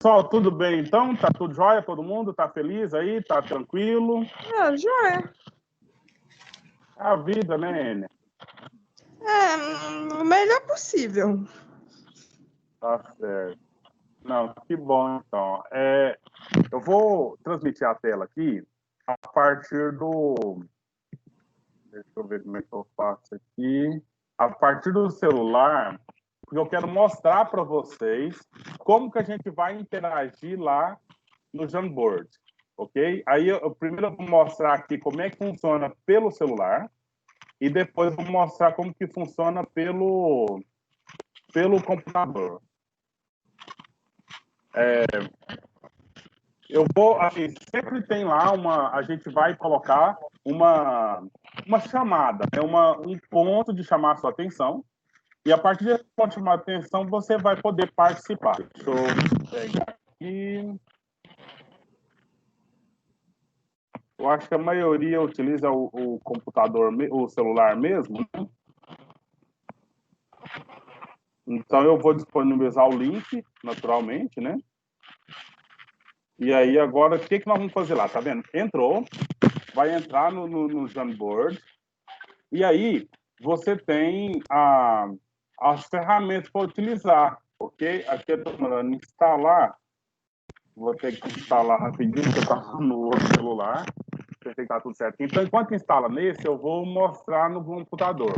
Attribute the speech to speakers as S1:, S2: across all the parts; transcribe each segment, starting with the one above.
S1: Pessoal, tudo bem então? Tá tudo jóia? Todo mundo tá feliz aí? Tá tranquilo?
S2: Jóia.
S1: A vida, né, Enia?
S2: O melhor possível.
S1: Tá certo. Não, que bom então. Eu vou transmitir a tela aqui a partir do... Deixa eu ver como é que eu faço aqui. A partir do celular, porque eu quero mostrar para vocês como que a gente vai interagir lá no Jamboard, ok? Aí primeiro eu vou mostrar aqui como é que funciona pelo celular e depois eu vou mostrar como que funciona pelo computador. Eu vou, assim, sempre tem lá a gente vai colocar uma chamada, né? Um ponto de chamar a sua atenção, e a partir desse ponto de chamar a atenção, você vai poder participar. Deixa eu pegar aqui. Eu acho que a maioria utiliza o computador, o celular mesmo, né? Então eu vou disponibilizar o link, naturalmente, né? E aí agora, o que nós vamos fazer lá? Tá vendo? Entrou, vai entrar no Jamboard, e aí você tem as ferramentas para utilizar, ok? Aqui eu estou mandando instalar, vou ter que instalar rapidinho, porque eu estou no outro celular, para que tá tudo certo. Então, enquanto instala nesse, eu vou mostrar no computador,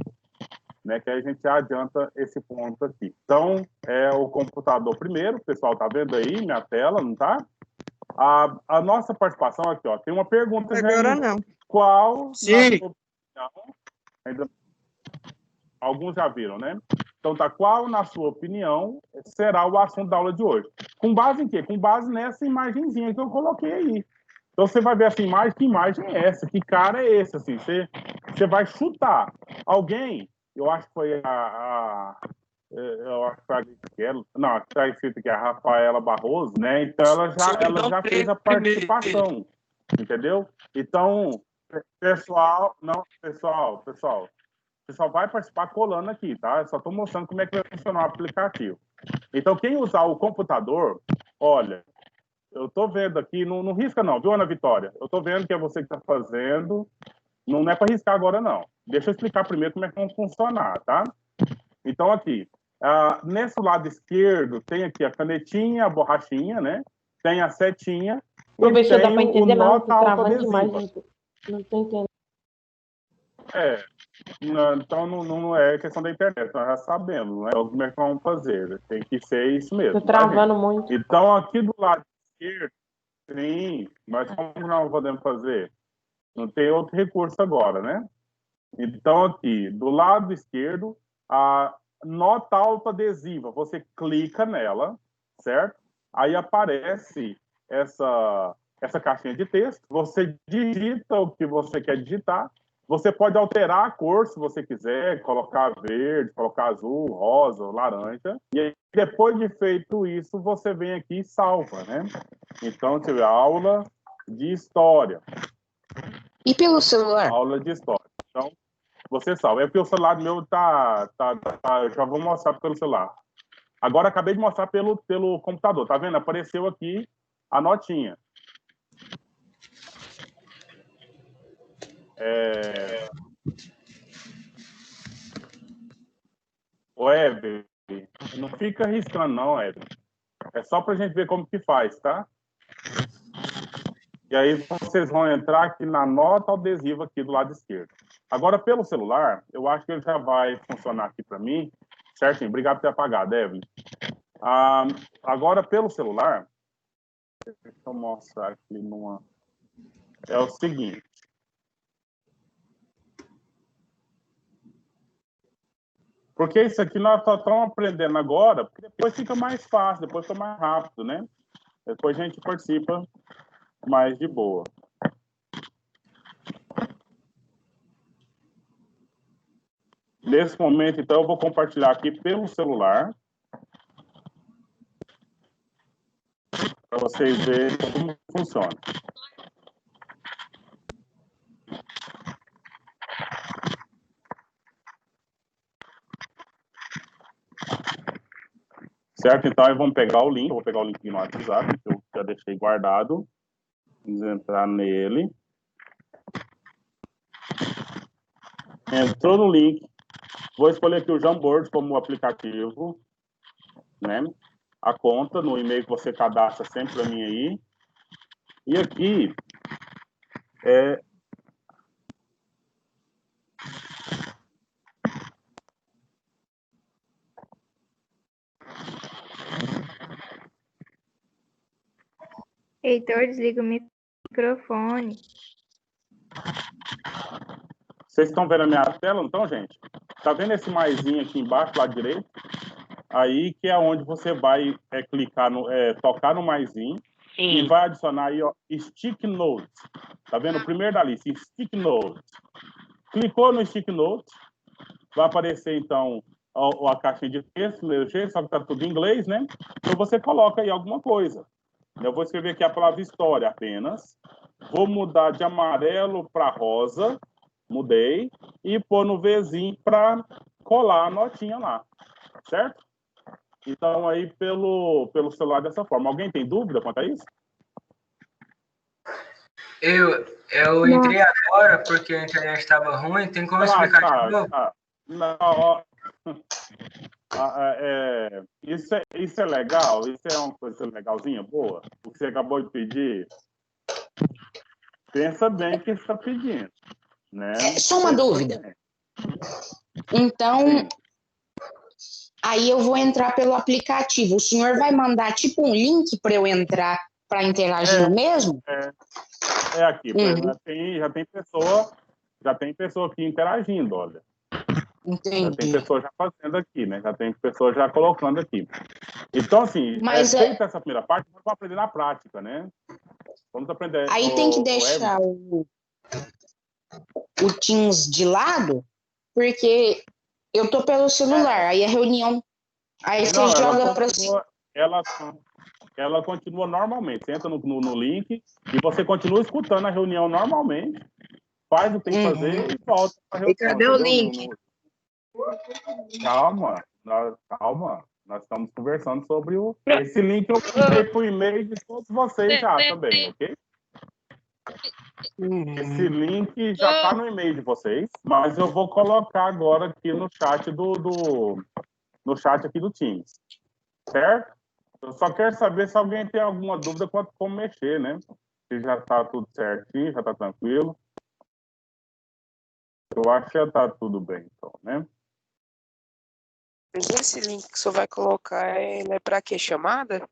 S1: né? Que aí a gente já adianta esse ponto aqui. Então, é o computador primeiro, o pessoal tá vendo aí minha tela, não tá? A nossa participação aqui, ó, tem uma pergunta.
S2: Agora já não.
S1: Qual,
S3: Sim.
S1: na sua opinião, ainda, alguns já viram, né? Então tá, qual, na sua opinião, será o assunto da aula de hoje? Com base em quê? Com base nessa imagenzinha que eu coloquei aí. Então você vai ver essa imagem, que imagem é essa? Que cara é esse? Assim, você vai chutar. Alguém, eu acho que foi eu acho que foi a Graciela, não, está escrito aqui a Rafaela Barroso, né? Então ela já fez a participação, entendeu? Então, pessoal vai participar colando aqui, tá? Eu só estou mostrando como é que vai funcionar o aplicativo. Então, quem usar o computador, olha, eu tô vendo aqui, não risca não, viu, Ana Vitória? Eu tô vendo que é você que tá fazendo, não é para riscar agora não. Deixa eu explicar primeiro como é que vai funcionar, tá? Então aqui, nesse lado esquerdo tem aqui a canetinha, a borrachinha, né? Tem a setinha
S4: Professor,
S1: e
S4: dá
S1: tem
S4: para entender
S1: o
S4: não,
S1: nota
S4: tô travando demais,
S1: autoadesiva.
S4: não tô entendendo.
S1: Então não é questão da internet, nós já sabemos, não é como é que vamos fazer, tem que ser isso mesmo.
S4: Tô travando muito.
S1: Então aqui do lado esquerdo, sim, mas como nós podemos fazer? Não tem outro recurso agora, né? Então, aqui, do lado esquerdo, a nota autoadesiva, você clica nela, certo? Aí aparece essa caixinha de texto, você digita o que você quer digitar, você pode alterar a cor se você quiser, colocar verde, colocar azul, rosa, laranja, e aí, depois de feito isso, você vem aqui e salva, né? Então, tive aula de história.
S3: E pelo celular?
S1: Aula de história. Então, você salva. É porque o celular meu eu já vou mostrar pelo celular. Agora, acabei de mostrar pelo computador. Tá vendo? Apareceu aqui a notinha. Ô, Hebe, não fica arriscando, não, Hebe. É só pra gente ver como que faz, tá? E aí vocês vão entrar aqui na nota adesiva aqui do lado esquerdo. Agora, pelo celular, eu acho que ele já vai funcionar aqui para mim. Certinho, obrigado por ter apagado, Evelyn. Agora, pelo celular, deixa eu mostrar aqui numa... É o seguinte. Porque isso aqui nós só estamos aprendendo agora, porque depois fica mais fácil, depois fica mais rápido, né? Depois a gente participa mais de boa. Nesse momento, então, eu vou compartilhar aqui pelo celular, para vocês verem como funciona. Certo? Então, aí vamos pegar o link. Eu vou pegar o link no WhatsApp, que eu já deixei guardado. Vamos entrar nele. Entrou no link. Vou escolher aqui o Jamboard como aplicativo, né? A conta, no e-mail que você cadastra sempre para mim aí. E aqui,
S5: Heitor, desliga o microfone.
S1: Vocês estão vendo a minha tela, então, gente? Tá vendo esse maisinho aqui embaixo, lado direito? Aí que é onde você vai clicar, tocar no maisinho.
S3: Sim.
S1: E vai adicionar aí, ó, Stick Notes. Tá vendo? O primeiro da lista, Stick Notes. Clicou no Stick Notes, vai aparecer, então, a caixinha de texto, só que tá tudo em inglês, né? Então, você coloca aí alguma coisa. Eu vou escrever aqui a palavra história apenas. Vou mudar de amarelo para rosa. Mudei. E pôr no Vzinho para colar a notinha lá. Certo? Então, aí, pelo celular dessa forma. Alguém tem dúvida quanto a isso?
S6: Eu entrei agora porque a internet estava ruim. Tem como explicar de novo?
S1: Não, isso é legal? Isso é uma coisa legalzinha, boa? O que você acabou de pedir? Pensa bem o que você está pedindo. Né?
S3: Só uma dúvida. Então,
S1: Sim.
S3: aí eu vou entrar pelo aplicativo. O senhor vai mandar tipo um link para eu entrar para interagir mesmo?
S1: É aqui. Já tem pessoa aqui interagindo, olha.
S3: Entendi.
S1: Já tem pessoa já fazendo aqui, né? Já tem pessoa já colocando aqui. Então, assim, feita essa primeira parte, vamos aprender na prática, né? Vamos aprender.
S3: Aí tem que deixar o Teams de lado, porque eu tô pelo celular, aí a reunião, aí você joga para cima.
S1: Ela continua normalmente. Você entra no link e você continua escutando a reunião normalmente, faz o que tem que fazer e volta para a reunião.
S2: E cadê o link?
S1: Calma. Nós estamos conversando sobre esse link. Eu mandei para o e-mail de todos vocês já também, ok? Esse link já está no e-mail de vocês, mas eu vou colocar agora aqui no chat no chat aqui do Teams, certo? Eu só quero saber se alguém tem alguma dúvida quanto como mexer, né? Se já está tudo certinho, já está tranquilo. Eu acho que já está tudo bem, então, né?
S7: Mas esse link que o senhor vai colocar, ele é para quê? Chamada?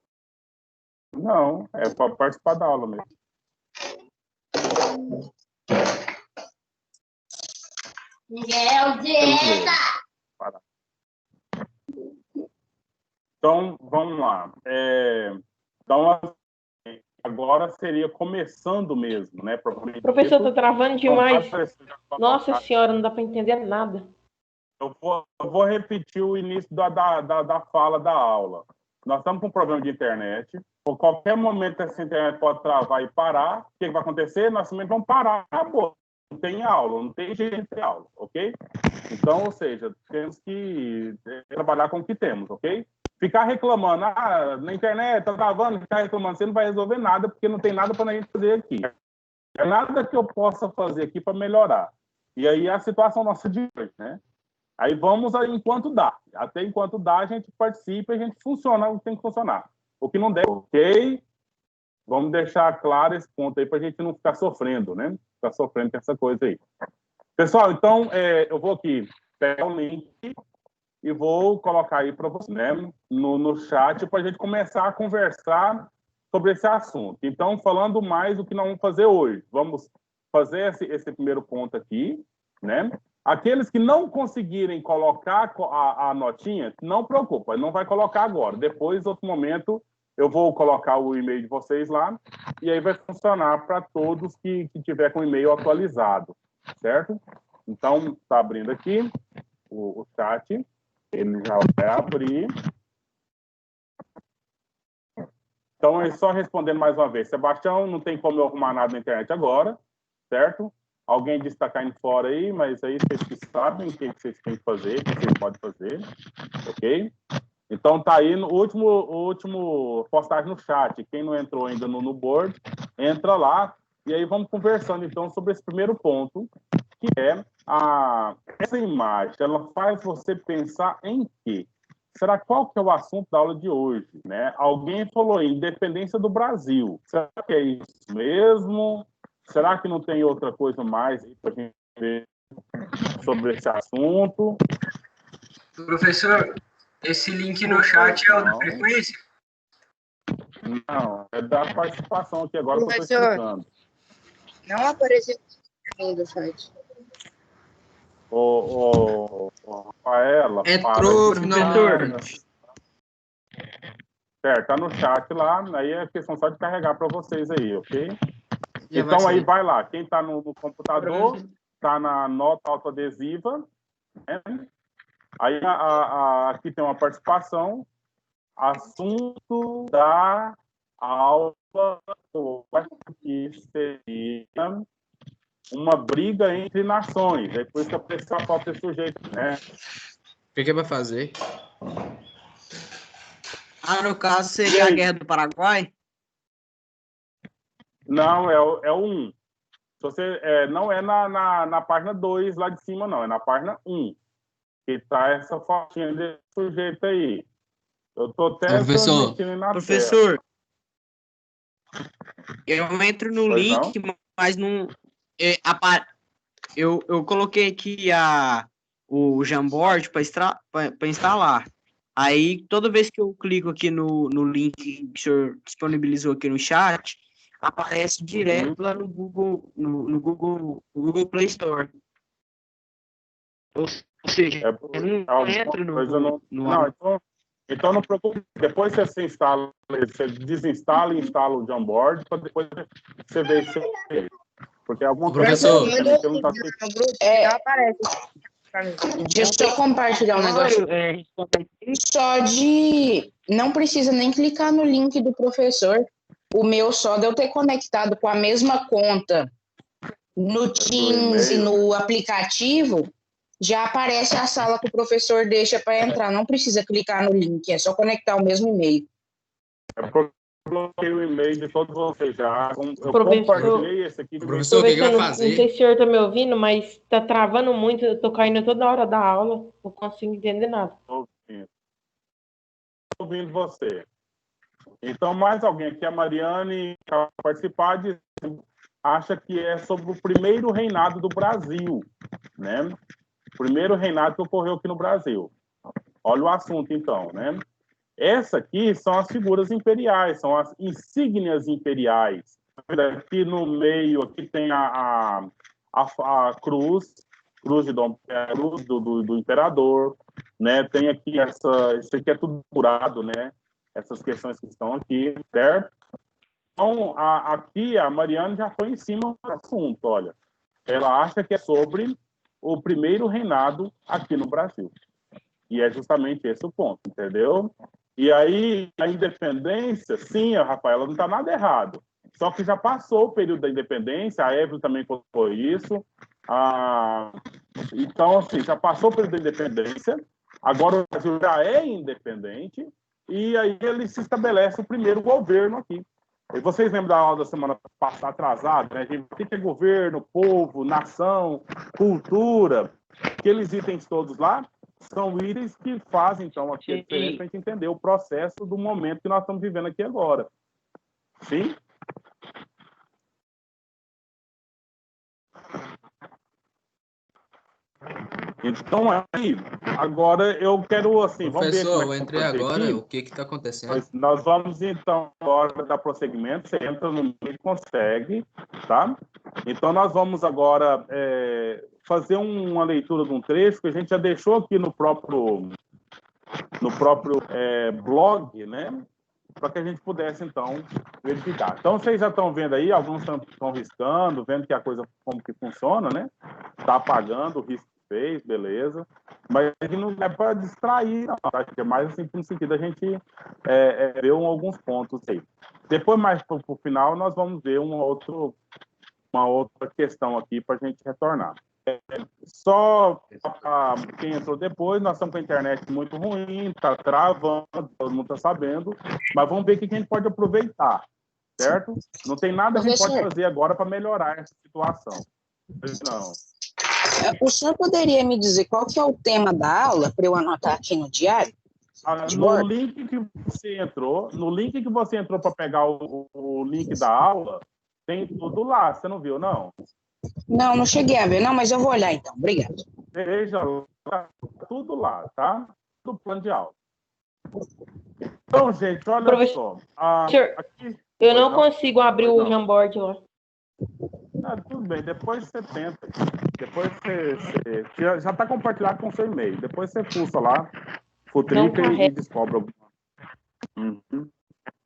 S1: Não, é para participar da aula mesmo. Então, vamos lá. Então, agora seria começando mesmo, né?
S4: Professor, tá travando demais. Nossa senhora, não dá para entender nada.
S1: Eu vou repetir o início da fala da aula. Nós estamos com um problema de internet. Por qualquer momento, essa internet pode travar e parar. O que vai acontecer? Nós também vamos parar. Acabou. Não tem aula, não tem jeito de ter aula, ok? Então, ou seja, temos que trabalhar com o que temos, ok? Ficar reclamando, na internet, tá travando, ficar reclamando, você não vai resolver nada, porque não tem nada para a gente fazer aqui. É nada que eu possa fazer aqui para melhorar. E aí a situação nossa de hoje, né? Aí vamos aí enquanto dá. Até enquanto dá, a gente participa e a gente funciona o que tem que funcionar. O que não der, ok? Vamos deixar claro esse ponto aí para a gente não ficar sofrendo, né? Ficar sofrendo com essa coisa aí. Pessoal, então, eu vou aqui pegar o link e vou colocar aí para você, né, no chat, para a gente começar a conversar sobre esse assunto. Então, falando mais do que nós vamos fazer hoje. Vamos fazer esse primeiro ponto aqui, né? Aqueles que não conseguirem colocar a notinha, não preocupa, não vai colocar agora. Depois, outro momento, eu vou colocar o e-mail de vocês lá e aí vai funcionar para todos que tiver com o e-mail atualizado, certo? Então, está abrindo aqui o chat. Ele já vai abrir. Então, é só respondendo mais uma vez. Sebastião, não tem como eu arrumar nada na internet agora, certo? Alguém disse que está caindo fora aí, mas aí vocês que sabem o que vocês têm que fazer, o que vocês podem fazer, ok? Então tá aí no último postagem no chat. Quem não entrou ainda no board, entra lá e aí vamos conversando então sobre esse primeiro ponto, que é essa imagem, ela faz você pensar em quê? Será qual que é o assunto da aula de hoje, né? Alguém falou aí, independência do Brasil. Será que é isso mesmo? Será que não tem outra coisa mais aí para a gente ver sobre esse assunto?
S6: Professor, esse link no chat é o da frequência?
S1: Não, é da participação aqui agora que eu estou
S3: Professor.
S1: explicando.
S3: Não apareceu ainda o site.
S1: Ô, Rafaela,
S8: Entrou,
S1: professor. Certo, tá no chat lá, aí é questão só de carregar para vocês aí, ok?
S8: Já
S1: então
S8: vai
S1: aí
S8: sair.
S1: vai lá, quem está no computador, tá na nota autoadesiva, né? Aí aqui tem uma participação, assunto da aula, que seria uma briga entre nações. Depois que apareceu a foto desse sujeito, né?
S8: O que vai fazer? No caso, seria a Guerra do Paraguai?
S1: Não, é o 1. Se você, não é na página 2 lá de cima, não. É na página 1. Que tá essa fotinha desse sujeito aí. Eu tô até
S8: Professor, eu entro no
S1: Pois
S8: link, mas não... Eu coloquei aqui o Jamboard para instalar. Aí, toda vez que eu clico aqui no link que o senhor disponibilizou aqui no chat, aparece direto lá no Google, no Google Play Store. Ou seja, eu não entro
S1: então não preocupe. Depois você instala, você desinstala e instala o Jamboard para depois você ver se porque alguma
S8: professor,
S1: coisa que não tá
S5: aparece.
S3: Deixa eu compartilhar um negócio. Só de... Não precisa nem clicar no link do professor. O meu só de eu ter conectado com a mesma conta no Teams e no aplicativo, já aparece a sala que o professor deixa para entrar. Não precisa clicar no link, é só conectar o mesmo e-mail.
S1: Eu coloquei o e-mail de todos vocês já. Eu
S4: Professor,
S1: compartilhei esse aqui.
S8: Professor, o que vai fazer?
S4: Não sei se o senhor está me ouvindo, mas está travando muito. Eu estou caindo toda hora da aula. Não consigo entender nada.
S1: Estou ouvindo você. Então, mais alguém aqui, a Mariane, que vai participar, acha que é sobre o primeiro reinado do Brasil, né? O primeiro reinado que ocorreu aqui no Brasil. Olha o assunto, então, né? Essa aqui são as figuras imperiais, são as insígnias imperiais. Aqui no meio, aqui tem a cruz de Dom Pedro, do imperador, né? Tem aqui isso aqui é tudo curado, né? Essas questões que estão aqui, certo? Então, aqui a Mariana já foi em cima do assunto, olha. Ela acha que é sobre o primeiro reinado aqui no Brasil. E é justamente esse o ponto, entendeu? E aí, a independência, sim, a Rafaela não está nada errado. Só que já passou o período da independência, a Evelyn também colocou isso. Então, assim, já passou o período da independência, agora o Brasil já é independente, e aí ele se estabelece o primeiro governo aqui. E vocês lembram da aula da semana passada, atrasada, né? O que é governo, povo, nação, cultura, aqueles itens todos lá, são itens que fazem, então, aqui a diferença para a gente entender o processo do momento que nós estamos vivendo aqui agora. Sim? Então, aí, agora eu quero, assim,
S8: professor,
S1: vamos ver como é que
S8: eu entrei agora,
S1: aqui.
S8: o que está acontecendo?
S1: Nós vamos, então, agora dar prosseguimento, você entra no meio e consegue, tá? Então, nós vamos agora fazer uma leitura de um trecho que a gente já deixou aqui no próprio blog, né? Para que a gente pudesse, então, verificar. Então, vocês já estão vendo aí, alguns estão riscando, vendo que a coisa, como que funciona, né? Está apagando o risco que fez, beleza. Mas não é para distrair, não. Acho que é mais assim, no sentido da gente ver alguns pontos aí. Depois, mais para o final, nós vamos ver uma outra questão aqui para a gente retornar. Só para quem entrou depois, nós estamos com a internet muito ruim, está travando, todo mundo está sabendo, mas vamos ver o que a gente pode aproveitar, certo? Não tem nada que a gente pode fazer agora para melhorar essa situação. Não.
S3: O senhor poderia me dizer qual que é o tema da aula para eu anotar aqui no diário?
S1: No link que você entrou, para pegar o link da aula, tem tudo lá. Você não viu, não?
S3: Não, não cheguei a ver. Não, mas eu vou olhar então. Obrigado.
S1: Veja lá, tudo lá, tá? Do plano de aula. Então, gente, olha só.
S4: Aqui, eu não consigo abrir o Jamboard lá.
S1: Tudo bem, depois você tenta. Depois você já está compartilhado com o seu e-mail. Depois você fuça lá, futrica e descobre alguma.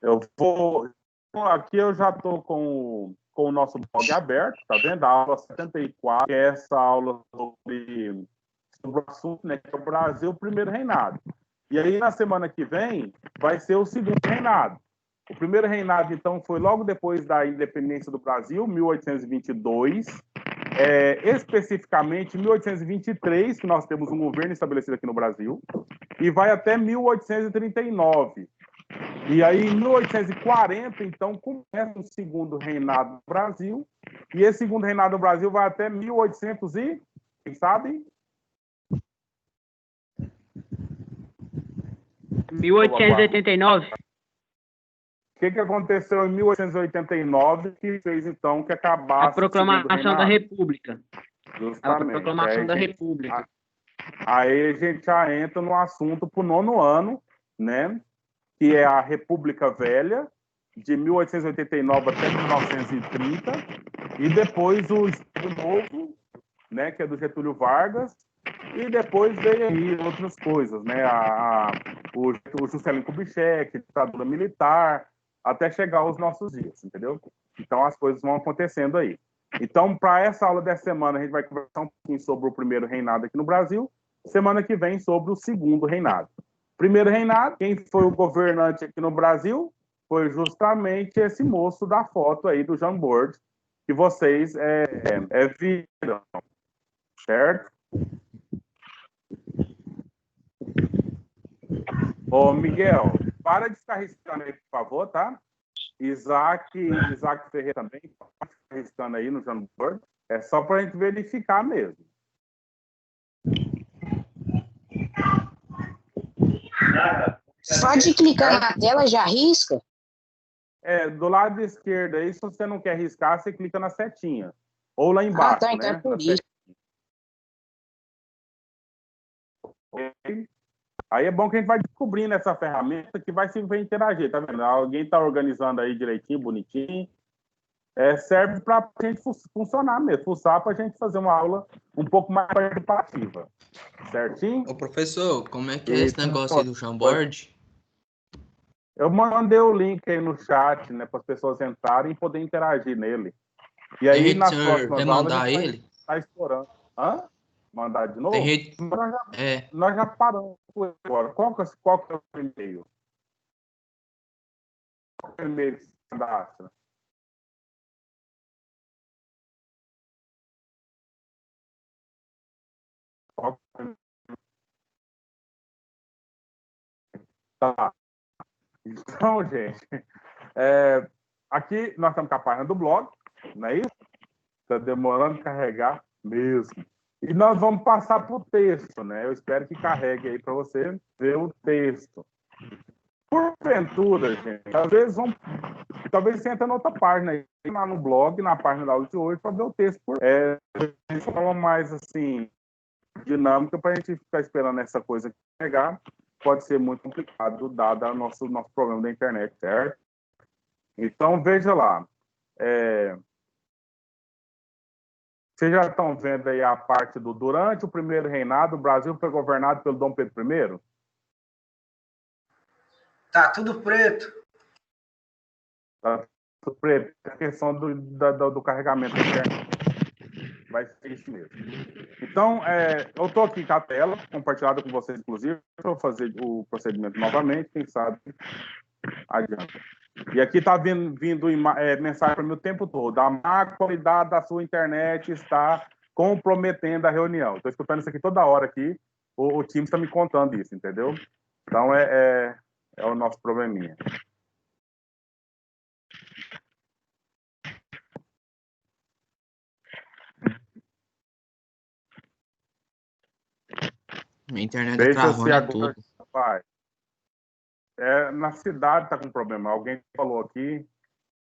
S1: Eu vou. Aqui eu já estou com o nosso blog aberto, tá vendo? A aula 74, que é essa aula sobre o assunto, né? Que é o Brasil, o primeiro reinado. E aí, na semana que vem, vai ser o segundo reinado. O primeiro reinado, então, foi logo depois da independência do Brasil, 1822. Especificamente, 1823, que nós temos um governo estabelecido aqui no Brasil, e vai até 1839. E aí, em 1840, então, começa o segundo reinado do Brasil, e esse segundo reinado do Brasil vai até 1800 e... Quem sabe?
S8: 1889.
S1: O que aconteceu em 1889 que fez, então, que acabasse
S8: a proclamação da República.
S1: Justamente.
S8: A proclamação da República.
S1: Aí a gente já entra no assunto para o 9º ano, né? Que é a República Velha, de 1889 até 1930, e depois o Estado Novo, né? Que é do Getúlio Vargas, e depois veio aí outras coisas, né? O Juscelino Kubitschek, a ditadura militar, até chegar aos nossos dias, entendeu? Então, as coisas vão acontecendo aí. Então, para essa aula dessa semana, a gente vai conversar um pouquinho sobre o primeiro reinado aqui no Brasil, semana que vem sobre o segundo reinado. Primeiro reinado, quem foi o governante aqui no Brasil? Foi justamente esse moço da foto aí do Jamboard, que vocês viram, certo? Ô, Miguel, para de ficar riscando aí, por favor, tá? Isaac Ferreira também, pode ficar riscando aí no Jamboard. É só para a gente verificar mesmo.
S3: Só de clicar na tela já risca?
S1: Do lado esquerdo aí, se você não quer riscar, você clica na setinha. Ou lá embaixo,
S3: tá, então
S1: né?
S3: é por isso.
S1: Aí é bom que a gente vai descobrindo essa ferramenta que vai servir para interagir, tá vendo? Alguém está organizando aí direitinho, bonitinho. Serve para a gente funcionar mesmo, fuçar para a gente fazer uma aula um pouco mais participativa. Certinho?
S9: Ô, professor, como é que é esse negócio aí do Jamboard?
S1: Eu mandei o link aí no chat, né, para as pessoas entrarem e poder interagir nele. E aí, nas próximas aulas, a gente vai estar explorando. Hã? Mandar de novo? Nós já paramos agora. Qual que é o e-mail? Qual é o e-mail que você cadastra? Tá. Então, gente, aqui nós estamos com a página do blog, não é isso? Está demorando a carregar mesmo. E nós vamos passar para o texto, né? Eu espero que carregue aí para você ver o texto. Porventura, gente, às vezes talvez você entre na outra página aí, lá no blog, na página da aula de hoje, para ver o texto de forma mais assim, dinâmica, para a gente ficar esperando essa coisa carregar. Pode ser muito complicado, dado o nosso problema da internet, certo? Então, veja lá. Vocês já estão vendo aí a parte do durante o primeiro reinado, o Brasil foi governado pelo Dom Pedro I?
S6: Tá tudo preto.
S1: Tá tudo preto. A questão do carregamento da internet. Vai ser isso mesmo. Então, eu estou aqui com a tela, compartilhada com vocês, inclusive. Eu vou fazer o procedimento novamente, quem sabe adianta. E aqui está vindo mensagem para mim o tempo todo. A má qualidade da sua internet está comprometendo a reunião. Estou escutando isso aqui toda hora aqui, o time está me contando isso, entendeu? Então, é o nosso probleminha.
S9: Minha internet tá
S1: Veja se
S9: travando
S1: agora,
S9: tudo.
S1: vai. Na cidade está com problema. Alguém falou aqui, o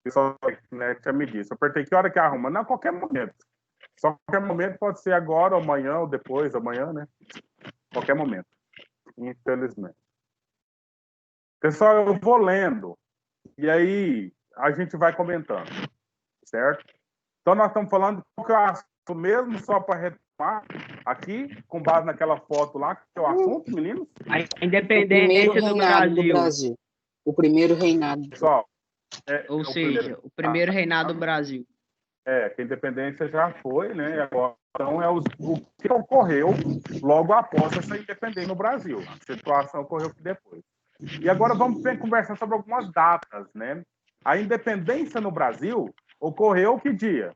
S1: pessoal da internet já me disse. Eu apertei, que hora que arruma? Não, qualquer momento. Só qualquer momento, pode ser agora, ou amanhã, ou depois, amanhã, né? Qualquer momento. Infelizmente. Pessoal, eu vou lendo. E aí, a gente vai comentando. Certo? Então, nós estamos falando qual que é o assunto mesmo, só para retomar aqui, com base naquela foto lá, que é o assunto, meninos?
S8: A
S3: O primeiro
S8: independência do
S3: reinado do
S8: Brasil.
S3: Brasil. O primeiro reinado.
S1: Pessoal,
S8: Ou seja, o primeiro reinado do Brasil.
S1: Que a independência já foi, né? Agora, então, o que ocorreu logo após essa independência no Brasil. A situação ocorreu depois. E agora vamos conversar sobre algumas datas, né? A independência no Brasil ocorreu que dia?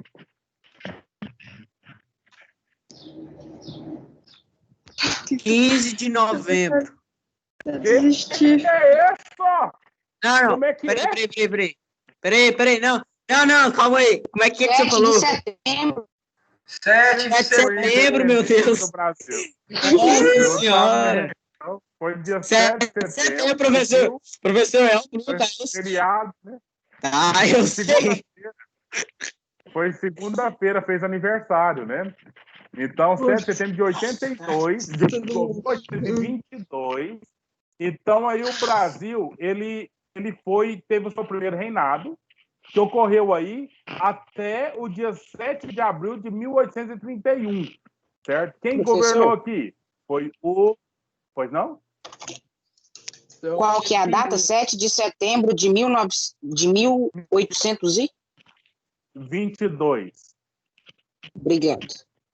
S8: (15 de novembro).
S2: Desistir.
S1: Que é isso?
S8: Não,
S1: Como é que
S8: peraí, não, calma aí, como é que você
S3: 7
S8: falou?
S3: de setembro.
S6: 7 de
S8: 7 de setembro, meu Deus.
S1: Do Brasil.
S8: Nossa senhora.
S1: Foi dia 7 de setembro.
S8: Professor, é um
S1: Foi feriado, né?
S8: Ah, eu sei.
S1: Foi segunda-feira, fez aniversário, né? Então, 7 de setembro de 82, de 1922. Então, aí o Brasil, ele teve o seu primeiro reinado, que ocorreu aí até o dia 7 de abril de 1831, certo? Quem governou aqui? Foi o... Pois não?
S3: Qual que é a data? 7 de setembro de 1822. Obrigado.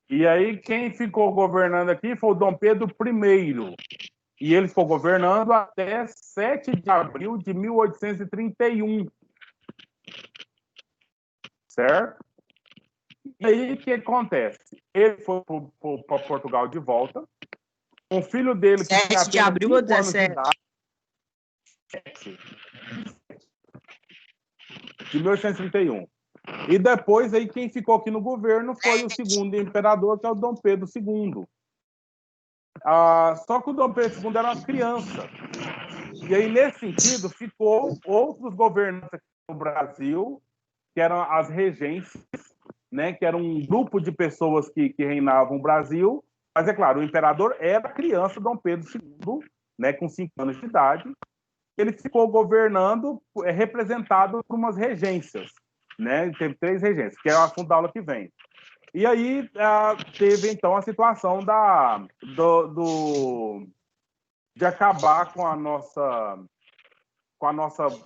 S1: E aí, quem ficou governando aqui foi o Dom Pedro I. E ele ficou governando até 7 de abril de 1831. Certo? E aí, o que acontece? Ele foi para Portugal de volta. Um filho dele que tinha
S8: 7 de abril ou 17?
S1: De 1831. E depois, aí, quem ficou aqui no governo foi o segundo imperador, que é o Dom Pedro II. Só que o Dom Pedro II era uma criança. E aí, nesse sentido, ficou outros governantes aqui no Brasil, que eram as regências, né, que era um grupo de pessoas que reinavam o Brasil. Mas, é claro, o imperador era criança, Dom Pedro II, né, com 5 anos de idade. Ele ficou governando, representado por umas regências. Né? Teve 3 regências, que é o assunto da aula que vem. E aí teve, então, a situação de acabar com a nossa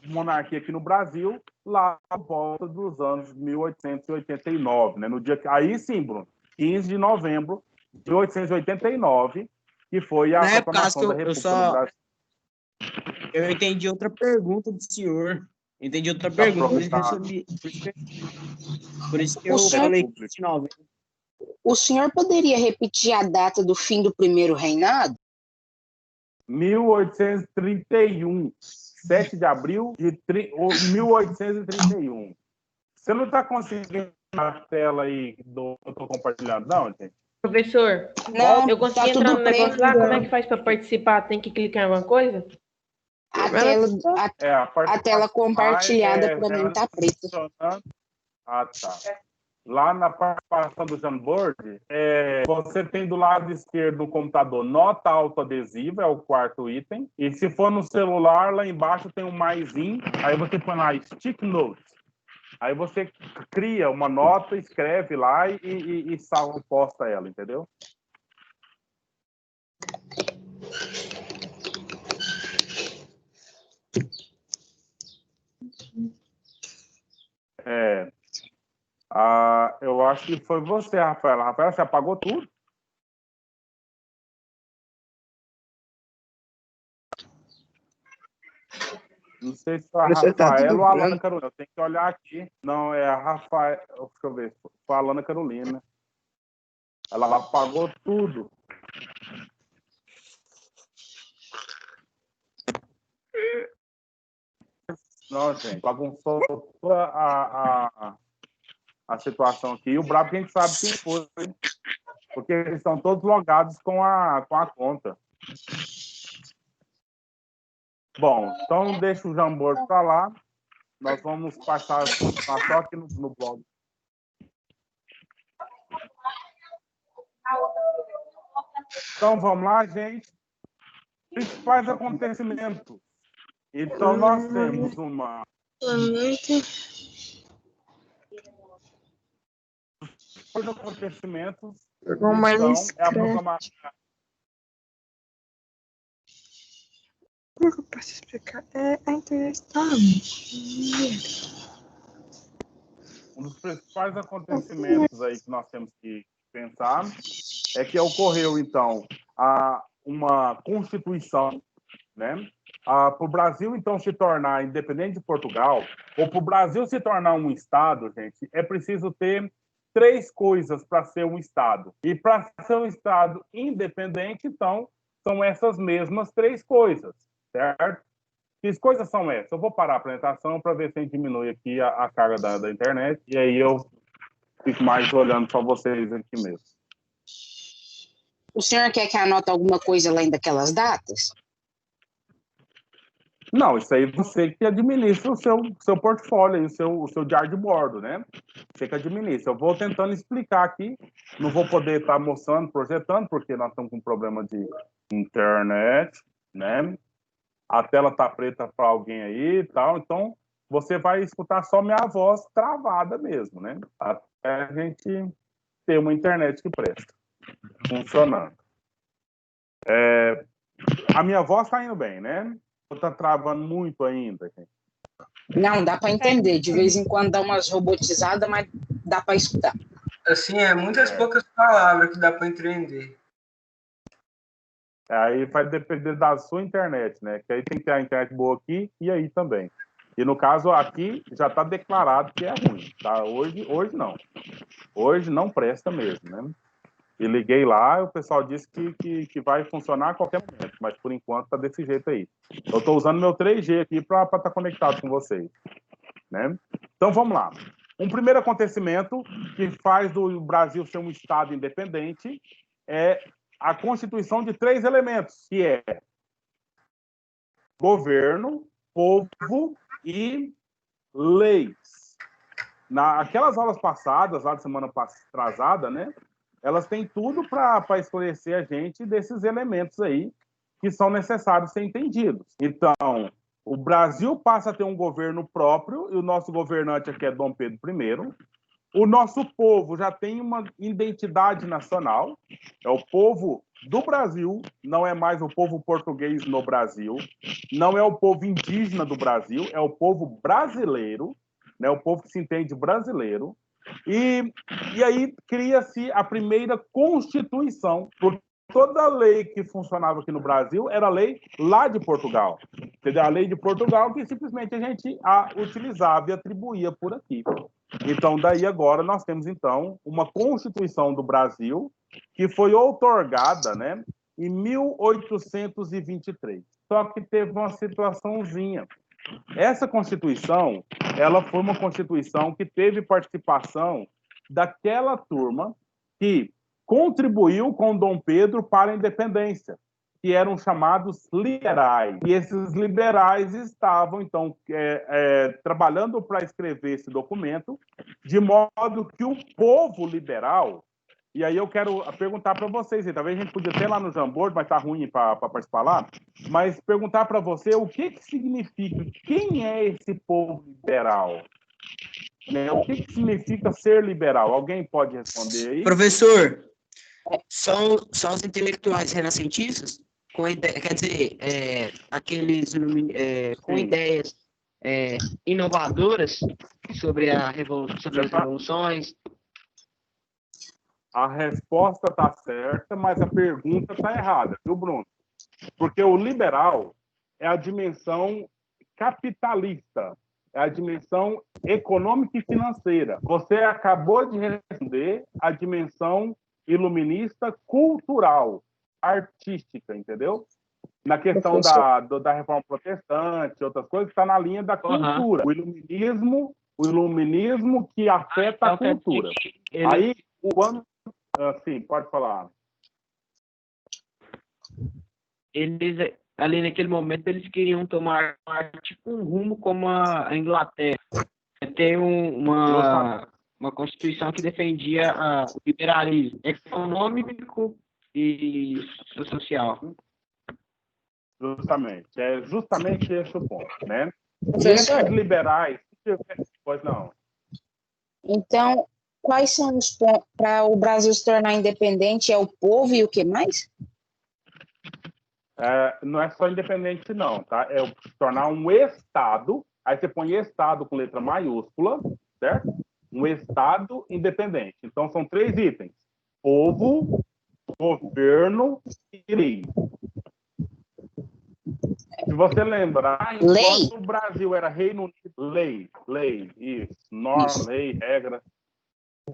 S1: monarquia aqui no Brasil, lá por volta dos anos 1889. Né? No dia, aí sim, Bruno, 15 de novembro de 1889, que foi a proclamação da República do Brasil.
S8: Eu entendi outra pergunta do senhor. Por isso que eu falei 15 de novembro.
S3: O senhor poderia repetir a data do fim do primeiro reinado?
S1: 1831. 7 de abril de 1831. Você não está conseguindo na tela aí que eu estou compartilhando, não, gente?
S4: Professor,
S3: não,
S4: eu consegui entrar no negócio lá, como é que faz para participar? Tem que clicar em alguma coisa?
S3: A tela compartilhada para mim tá preta.
S1: Tá. Lá na participação do Jamboard, você tem do lado esquerdo do computador nota autoadesiva, é o 4º item. E se for no celular, lá embaixo tem um maisinho, aí você põe lá Stick Notes. Aí você cria uma nota, escreve lá e posta ela, entendeu? Eu acho que foi você, Rafaela. Rafaela, você apagou tudo? Não sei se foi a Rafaela ou a Alana Carolina. Eu tenho que olhar aqui. Não, é a Rafaela. Deixa eu ver. Foi a Alana Carolina. Ela apagou tudo. Não, gente, bagunçou toda a situação aqui. E o brabo que a gente sabe quem foi, porque eles estão todos logados com a conta. Bom, então deixa o Jamboard para lá. Nós vamos passar só aqui no blog. Então vamos lá, gente. Principais acontecimentos. Então nós temos uma. Os acontecimentos. Então, é a programação.
S2: Como que eu posso explicar? A internet está.
S1: Um dos principais acontecimentos aí que nós temos que pensar é que ocorreu, então, uma Constituição, né? Para o Brasil, então, se tornar independente de Portugal, ou para o Brasil se tornar um Estado, gente, é preciso ter 3 coisas para ser um Estado. E para ser um Estado independente, então, são essas mesmas 3 coisas, certo? Que coisas são essas? Eu vou parar a apresentação para ver se a gente diminui aqui a carga da internet, e aí eu fico mais olhando para vocês aqui mesmo.
S3: O senhor quer que anote alguma coisa além daquelas datas?
S1: Não, isso aí você que administra o seu portfólio, o seu diário de bordo, né? Você que administra. Eu vou tentando explicar aqui, não vou poder estar mostrando, projetando, porque nós estamos com um problema de internet, né? A tela tá preta para alguém aí e tal, então você vai escutar só minha voz travada mesmo, né? Até a gente ter uma internet que presta, funcionando. A minha voz está indo bem, né? Está travando muito ainda, gente?
S3: Não, dá para entender. De vez em quando dá umas robotizadas, mas dá para escutar.
S6: Assim, muitas poucas palavras que dá para entender.
S1: Aí vai depender da sua internet, né? Que aí tem que ter a internet boa aqui e aí também. E no caso aqui já está declarado que é ruim, tá? Hoje não. Hoje não presta mesmo, né? E liguei lá, o pessoal disse que vai funcionar a qualquer momento, mas por enquanto está desse jeito aí. Eu estou usando meu 3G aqui para estar conectado com vocês, né? Então vamos lá. Um primeiro acontecimento que faz do Brasil ser um Estado independente é a constituição de 3 elementos, que é governo, povo e leis. Naquelas aulas passadas, lá de semana atrasada, né? Elas têm tudo para esclarecer a gente desses elementos aí que são necessários ser entendidos. Então, o Brasil passa a ter um governo próprio, e o nosso governante aqui é Dom Pedro I. O nosso povo já tem uma identidade nacional, é o povo do Brasil, não é mais o povo português no Brasil, não é o povo indígena do Brasil, é o povo brasileiro, né, o povo que se entende brasileiro. E aí cria-se a primeira Constituição, porque toda a lei que funcionava aqui no Brasil era lei lá de Portugal. Entendeu? A lei de Portugal que simplesmente a gente utilizava e atribuía por aqui. Então, daí agora nós temos, então, uma Constituição do Brasil que foi outorgada, né, em 1823. Só que teve uma situaçãozinha. Essa Constituição, ela foi uma Constituição que teve participação daquela turma que contribuiu com Dom Pedro para a independência, que eram chamados liberais. E esses liberais estavam, então, trabalhando para escrever esse documento, de modo que o povo liberal... E aí eu quero perguntar para vocês, e talvez a gente podia ter lá no Jamboard, mas está ruim para participar lá, mas perguntar para você o que significa, quem é esse povo liberal? Né? O que significa ser liberal? Alguém pode responder aí?
S8: Professor, são os intelectuais renascentistas, quer dizer, aqueles com ideias inovadoras sobre as revoluções.
S1: A resposta está certa, mas a pergunta está errada, viu, Bruno? Porque o liberal é a dimensão capitalista, é a dimensão econômica e financeira. Você acabou de responder a dimensão iluminista cultural, artística, entendeu? Na questão da reforma protestante, outras coisas, está na linha da cultura. O iluminismo que afeta a cultura. Aí, o ano... Sim, pode falar.
S8: Eles, ali naquele momento, eles queriam tomar tipo um rumo como a Inglaterra. Ter uma Constituição que defendia o liberalismo econômico e social.
S1: Justamente. É justamente esse o ponto, né?
S3: Professor?
S1: E esses liberais... Pois não.
S3: Então, quais são os pontos para o Brasil se tornar independente? É o povo e o que mais?
S1: Não é só independente, não, tá? É se tornar um Estado, aí você põe Estado com letra maiúscula, certo? Um Estado independente. Então, são 3 itens. Povo, governo e lei. Se você lembrar, enquanto o Brasil era Reino Unido... Lei, isso. Norma, lei, regra.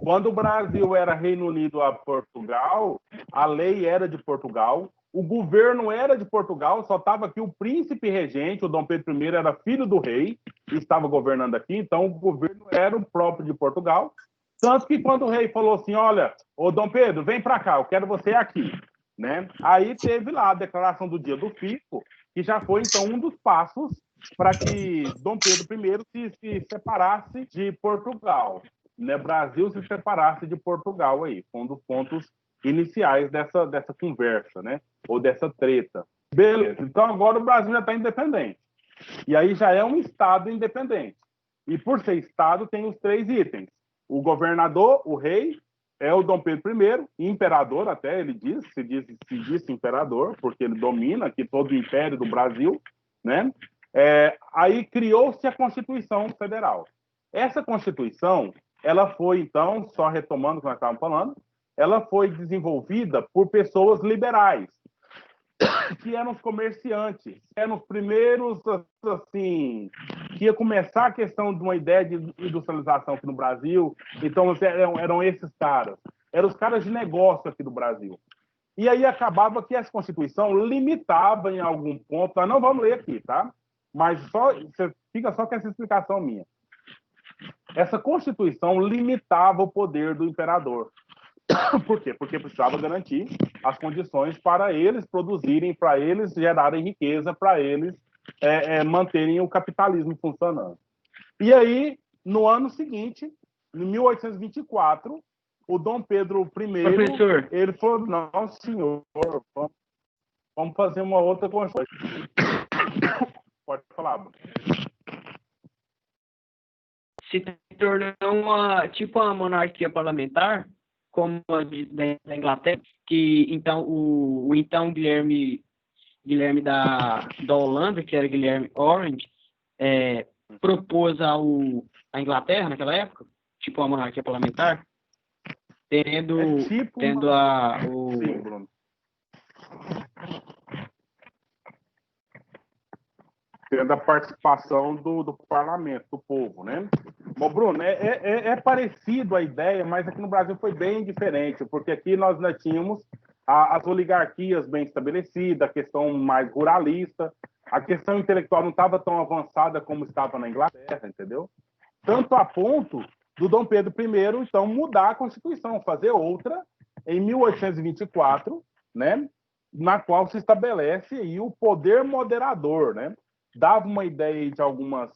S1: Quando o Brasil era Reino Unido a Portugal, a lei era de Portugal, o governo era de Portugal, só estava aqui o príncipe regente, o Dom Pedro I era filho do rei, e estava governando aqui, então o governo era o próprio de Portugal. Tanto que quando o rei falou assim, olha, ô Dom Pedro, vem para cá, eu quero você aqui, né? Aí teve lá a declaração do dia do Fico, que já foi, então, um dos passos para que Dom Pedro I se separasse de Portugal, né? Brasil se separasse de Portugal aí, foi um dos pontos iniciais dessa conversa, né? Ou dessa treta. Beleza, então agora o Brasil já está independente. E aí já é um Estado independente. E por ser Estado, tem os 3 itens. O governador, o rei, é o Dom Pedro I, imperador até, ele se diz imperador, porque ele domina aqui todo o império do Brasil, né? Aí criou-se a Constituição Federal. Essa Constituição, ela foi, então, só retomando o que nós estávamos falando, ela foi desenvolvida por pessoas liberais, que eram os comerciantes, eram os primeiros, assim, que ia começar a questão de uma ideia de industrialização aqui no Brasil. Então, eram esses caras. Eram os caras de negócio aqui do Brasil. E aí acabava que essa Constituição limitava em algum ponto, nós não vamos ler aqui, tá? Mas fica só com essa explicação minha. Essa Constituição limitava o poder do imperador. Por quê? Porque precisava garantir as condições para eles produzirem, para eles gerarem riqueza, para eles manterem o capitalismo funcionando. E aí, no ano seguinte, em 1824, o Dom Pedro I,
S8: Professor,
S1: ele falou, não, senhor, vamos fazer uma outra Constituição. Pode falar, Bruno.
S8: Se tornou tipo uma monarquia parlamentar, como a da Inglaterra, que então o então Guilherme da Holanda, que era Guilherme Orange, propôs a Inglaterra naquela época, tipo uma monarquia parlamentar, tendo
S1: Sim, Bruno. Tendo a participação do parlamento, do povo, né? Bom, Bruno, é parecido a ideia, mas aqui no Brasil foi bem diferente, porque aqui nós tínhamos as oligarquias bem estabelecidas, a questão mais ruralista, a questão intelectual não estava tão avançada como estava na Inglaterra, entendeu? Tanto a ponto do Dom Pedro I, então, mudar a Constituição, fazer outra, em 1824, né? Na qual se estabelece aí o poder moderador, né? Dava uma ideia de uma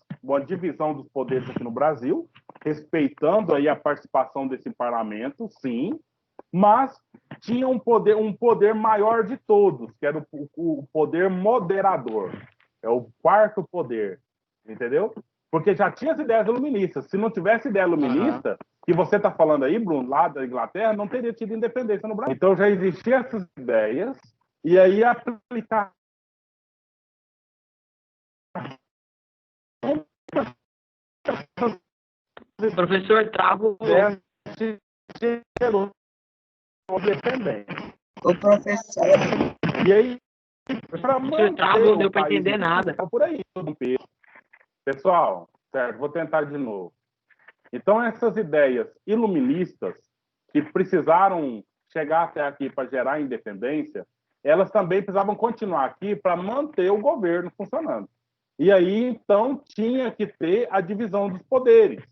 S1: divisão dos poderes aqui no Brasil, respeitando aí a participação desse parlamento, sim, mas tinha um poder maior de todos, que era o poder moderador. É o 4º poder, entendeu? Porque já tinha as ideias iluministas. Se não tivesse ideia iluminista, que você está falando aí, Bruno, lá da Inglaterra, não teria tido independência no Brasil. Então já existiam essas ideias, e aí aplicar
S8: professor Travo
S1: independente.
S3: O professor.
S1: E aí, para manter
S8: Travo não deu
S1: o
S8: para
S1: país
S8: entender nada.
S1: por aí, pessoal, certo? Vou tentar de novo. Então, essas ideias iluministas que precisaram chegar até aqui para gerar a independência, elas também precisavam continuar aqui para manter o governo funcionando. E aí, então, tinha que ter a divisão dos poderes,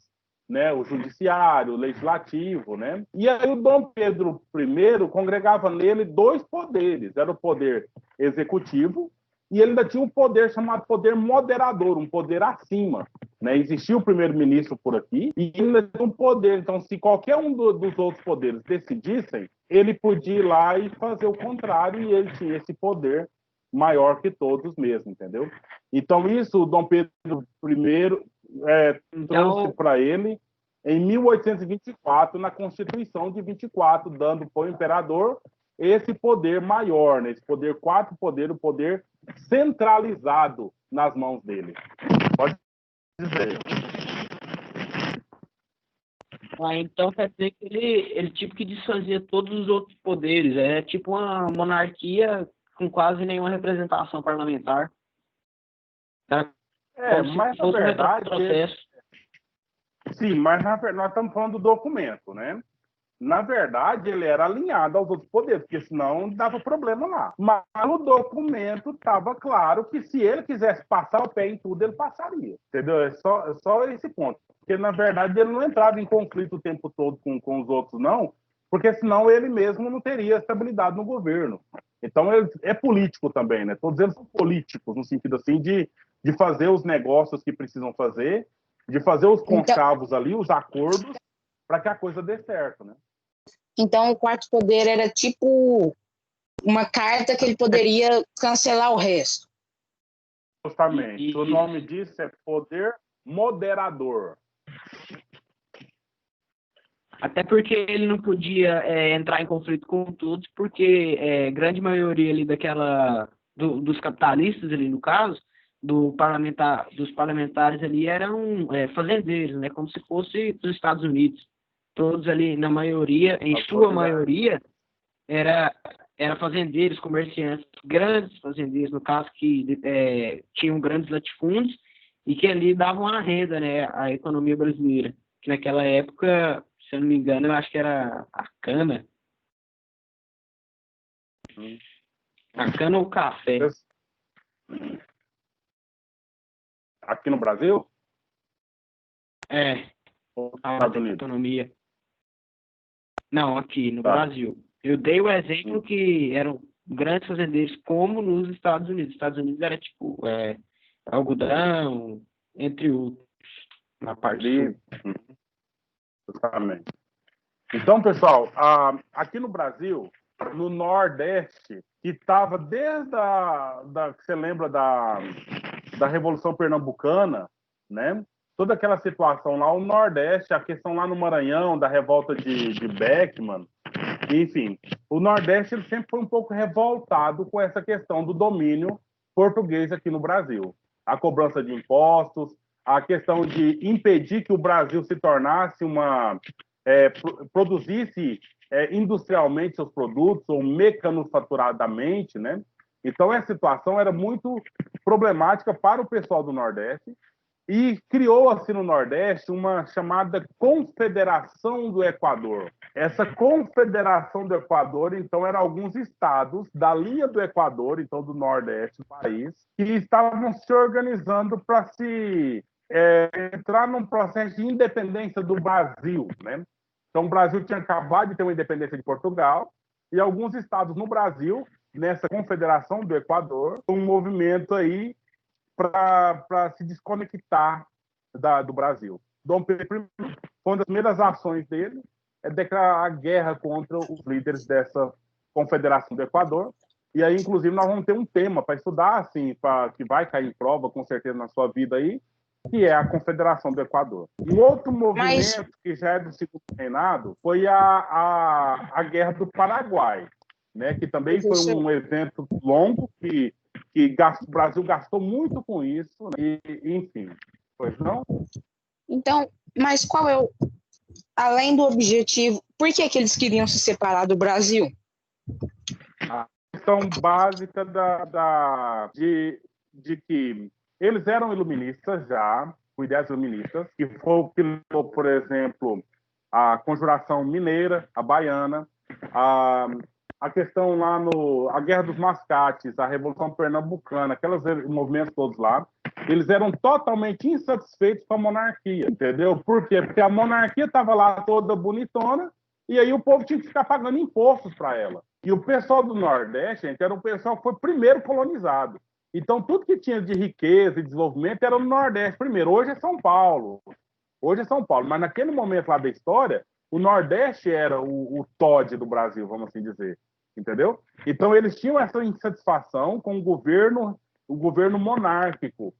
S1: né? O judiciário, o legislativo, né? E aí o Dom Pedro I congregava nele dois poderes. Era o poder executivo e ele ainda tinha um poder chamado poder moderador, um poder acima, né? Existia o primeiro-ministro por aqui e ainda tinha um poder. Então, se qualquer um dos outros poderes decidissem, ele podia ir lá e fazer o contrário e ele tinha esse poder maior que todos mesmo, entendeu? Então, isso o Dom Pedro I trouxe para ele em 1824, na Constituição de 24, dando para o imperador esse poder maior, né? Esse poder, quarto poder, o poder centralizado nas mãos dele. Pode dizer.
S8: Então quer dizer que ele tipo que desfazia todos os outros poderes. É tipo uma monarquia com quase nenhuma representação parlamentar.
S1: Mas na verdade... Sim, mas nós estamos falando do documento, né? Na verdade, ele era alinhado aos outros poderes, porque senão dava problema lá. Mas no documento estava claro que se ele quisesse passar o pé em tudo, ele passaria. Entendeu? É só esse ponto. Porque, na verdade, ele não entrava em conflito o tempo todo com os outros, não, porque senão ele mesmo não teria estabilidade no governo. Então, ele é político também, né? Todos eles são políticos, no sentido assim de fazer os negócios que precisam fazer, de fazer os conchavos ali, os acordos, para que a coisa dê certo, né?
S3: Então, o quarto poder era tipo uma carta que ele poderia cancelar o resto.
S1: Justamente. O nome disso é poder moderador.
S8: Até porque ele não podia entrar em conflito com todos, porque grande maioria ali dos capitalistas ali, no caso, dos parlamentares ali eram fazendeiros, né? Como se fosse dos Estados Unidos. Todos ali, na maioria, em sua maioria, era fazendeiros, comerciantes, grandes fazendeiros, no caso, que tinham grandes latifúndios e que ali davam a renda, né, à economia brasileira. Que naquela época, se eu não me engano, eu acho que era a cana. A cana ou o café?
S1: Aqui no Brasil?
S8: A economia. Não, aqui no Brasil. Eu dei o exemplo que eram grandes fazendeiros, como nos Estados Unidos. Os Estados Unidos era tipo algodão, entre outros, na parte sul.
S1: Justamente. Então, pessoal, aqui no Brasil, no Nordeste, que estava desde que você lembra da Revolução Pernambucana, né? Toda aquela situação lá, o Nordeste, a questão lá no Maranhão, da revolta de Beckman, enfim, o Nordeste ele sempre foi um pouco revoltado com essa questão do domínio português aqui no Brasil. A cobrança de impostos, a questão de impedir que o Brasil se tornasse produzisse industrialmente seus produtos ou mecanufaturadamente, né? Então, essa situação era muito problemática para o pessoal do Nordeste e criou-se no Nordeste uma chamada Confederação do Equador. Essa Confederação do Equador, então, eram alguns estados da linha do Equador, então, do Nordeste do país, que estavam se organizando para entrar num processo de independência do Brasil, né? Então, o Brasil tinha acabado de ter uma independência de Portugal e alguns estados no Brasil, nessa Confederação do Equador, um movimento aí para se desconectar do Brasil. Dom Pedro I, uma das primeiras ações dele é declarar a guerra contra os líderes dessa Confederação do Equador. E aí, inclusive, nós vamos ter um tema para estudar, assim, que vai cair em prova, com certeza, na sua vida aí, que é a Confederação do Equador. Um outro movimento que já é do segundo reinado foi a Guerra do Paraguai, né? Que também foi um evento longo que o Brasil gastou muito com isso, né? Enfim, pois não?
S3: Então, mas qual é além do objetivo, por que eles queriam se separar do Brasil?
S1: A questão básica de que eles eram iluministas já, com ideias iluministas, que foi o que levou, por exemplo, a Conjuração Mineira, a Baiana, a questão lá a Guerra dos Mascates, a Revolução Pernambucana, aqueles movimentos todos lá, eles eram totalmente insatisfeitos com a monarquia, entendeu? Por quê? Porque a monarquia estava lá toda bonitona, e aí o povo tinha que ficar pagando impostos para ela. E o pessoal do Nordeste, gente, era o pessoal que foi primeiro colonizado. Então, tudo que tinha de riqueza e desenvolvimento era no Nordeste primeiro. Hoje é São Paulo. Mas naquele momento lá da história, o Nordeste era o Todd do Brasil, vamos assim dizer. Entendeu? Então, eles tinham essa insatisfação com o governo monárquico,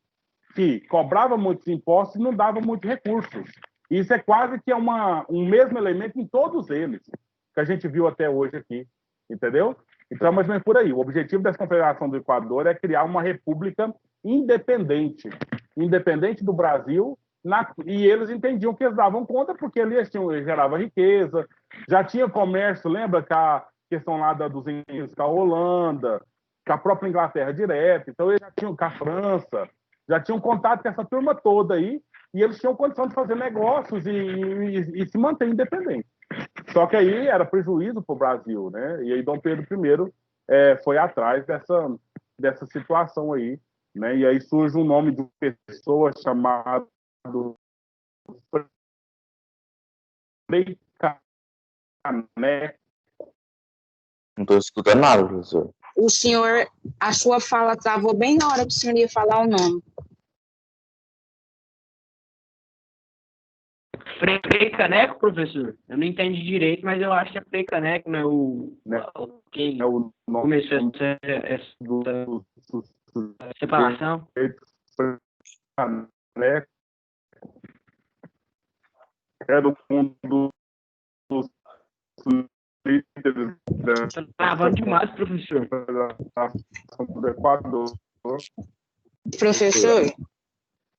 S1: que cobrava muitos impostos e não dava muitos recursos. Isso é quase que um mesmo elemento em todos eles, que a gente viu até hoje aqui. Entendeu? Então, mais ou menos por aí. O objetivo dessa Confederação do Equador é criar uma república independente do Brasil, e eles entendiam que eles davam conta, porque eles geravam riqueza, já tinha comércio, lembra que a questão lá dos índios com a Holanda, com a própria Inglaterra direto, então eles já tinham com a França, já tinham contato com essa turma toda aí, e eles tinham condição de fazer negócios e se manter independentes. Só que aí era prejuízo para o Brasil, né? E aí Dom Pedro I foi atrás dessa situação aí, né? E aí surge o nome de uma pessoa chamado Frei Caneco.
S10: Não estou escutando nada, professor.
S3: O senhor, a sua fala travou bem na hora que o senhor ia falar o nome.
S8: Frei Caneco, professor? Eu não entendi direito, mas eu acho que é Frei Caneco, né? Quem começou essa separação.
S1: Caneco era um dos líderes
S8: Tá travando demais, professor.
S1: do Equador.
S3: Professor,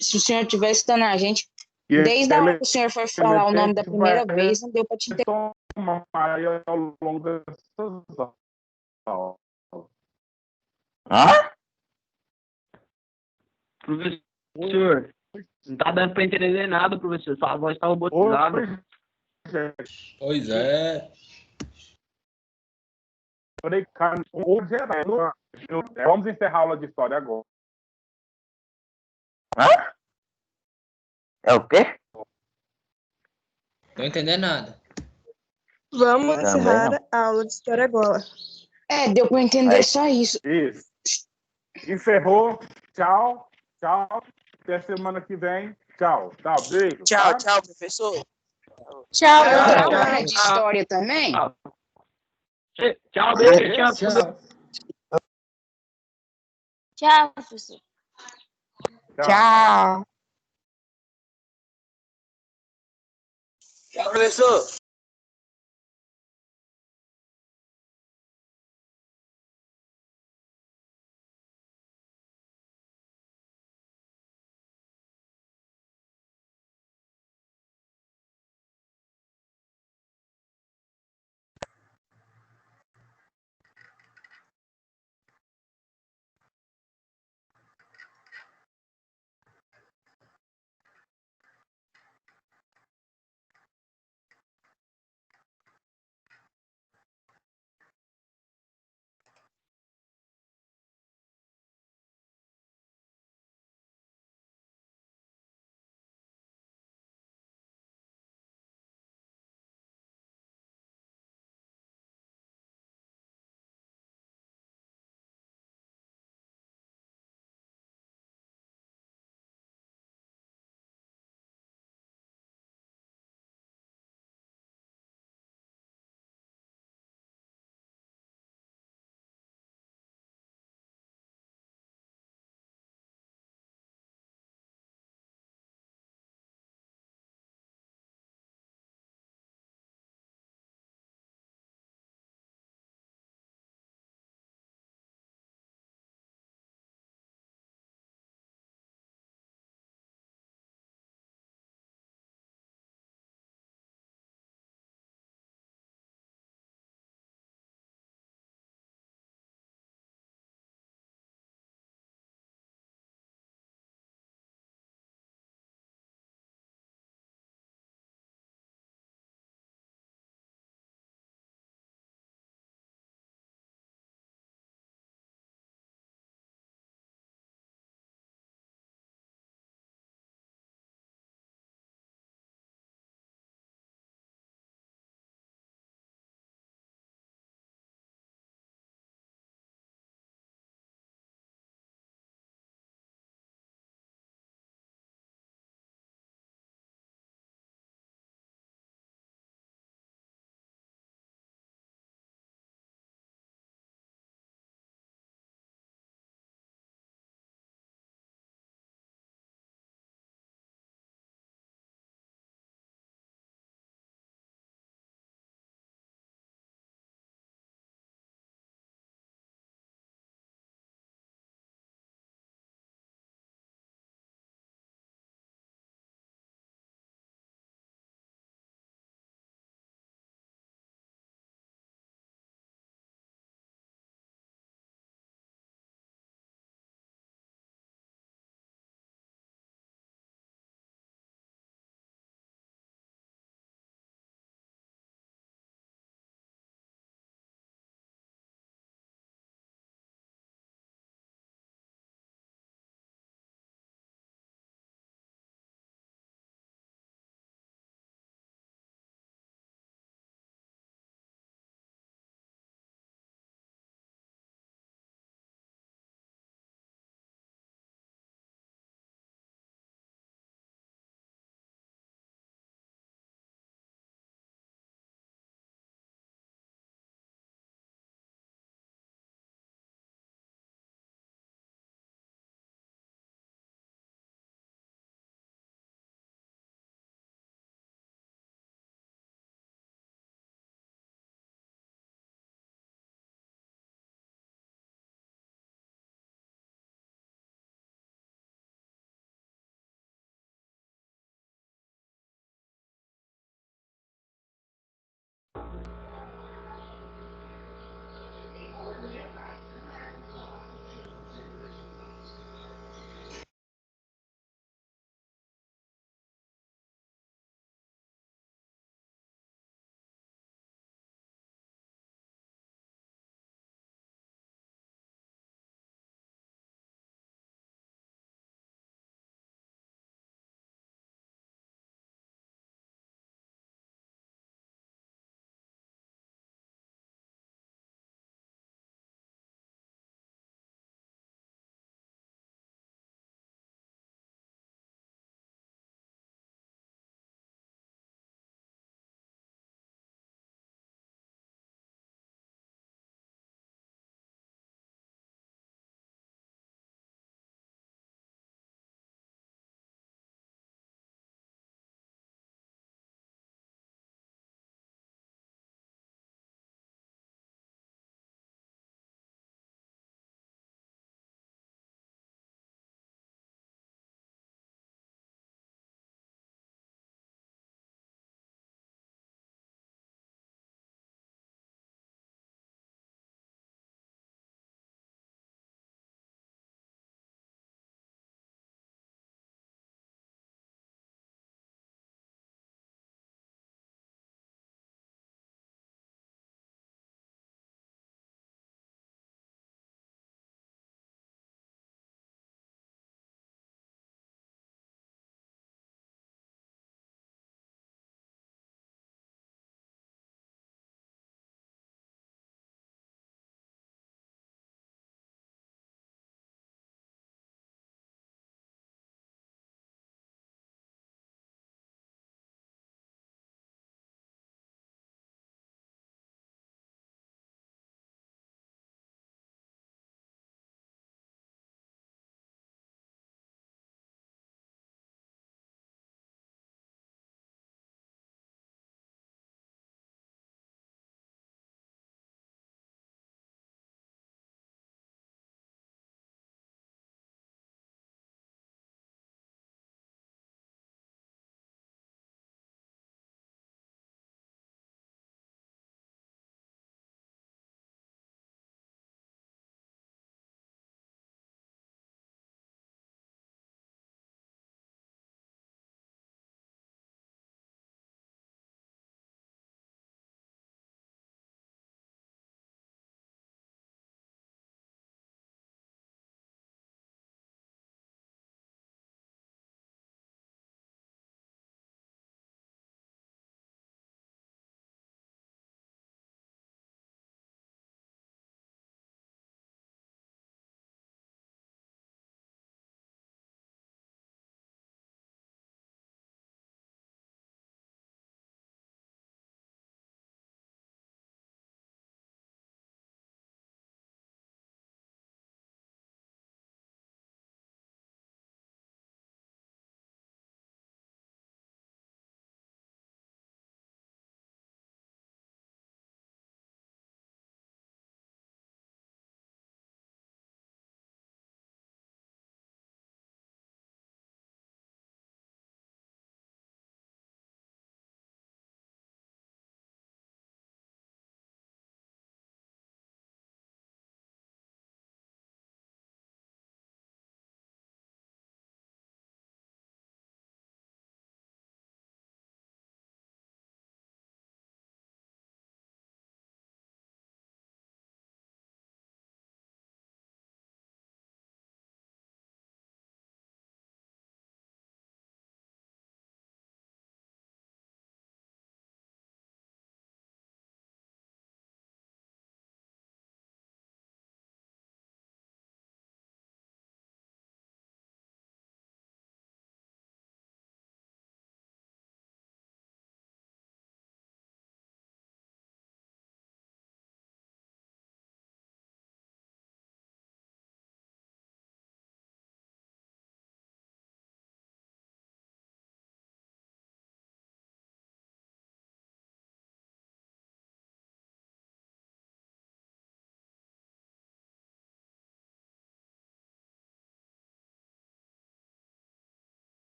S3: se o senhor tivesse dando a gente, desde a hora que o senhor foi falar o nome da primeira vez, não deu para te entender.
S1: Ao longo dessas aulas.
S8: Professor, não tá dando para entender nada, professor. Sua voz tá robotizada.
S9: Pois é.
S1: Vamos encerrar a aula de história agora.
S10: É o quê?
S9: Tô entendendo nada.
S2: Vamos
S10: Também
S2: encerrar
S10: não.
S2: a aula de história agora.
S3: Deu para entender só isso.
S1: Isso. Encerrou. Tchau. Até semana que vem. Tchau. Beijo.
S7: Tchau,
S1: tá?
S7: professor.
S2: Tchau,
S3: Outra
S2: professor.
S3: hora de história também?
S8: Tchau, beijo. Tchau.
S2: Tchau, professor.
S7: Tchau, professor.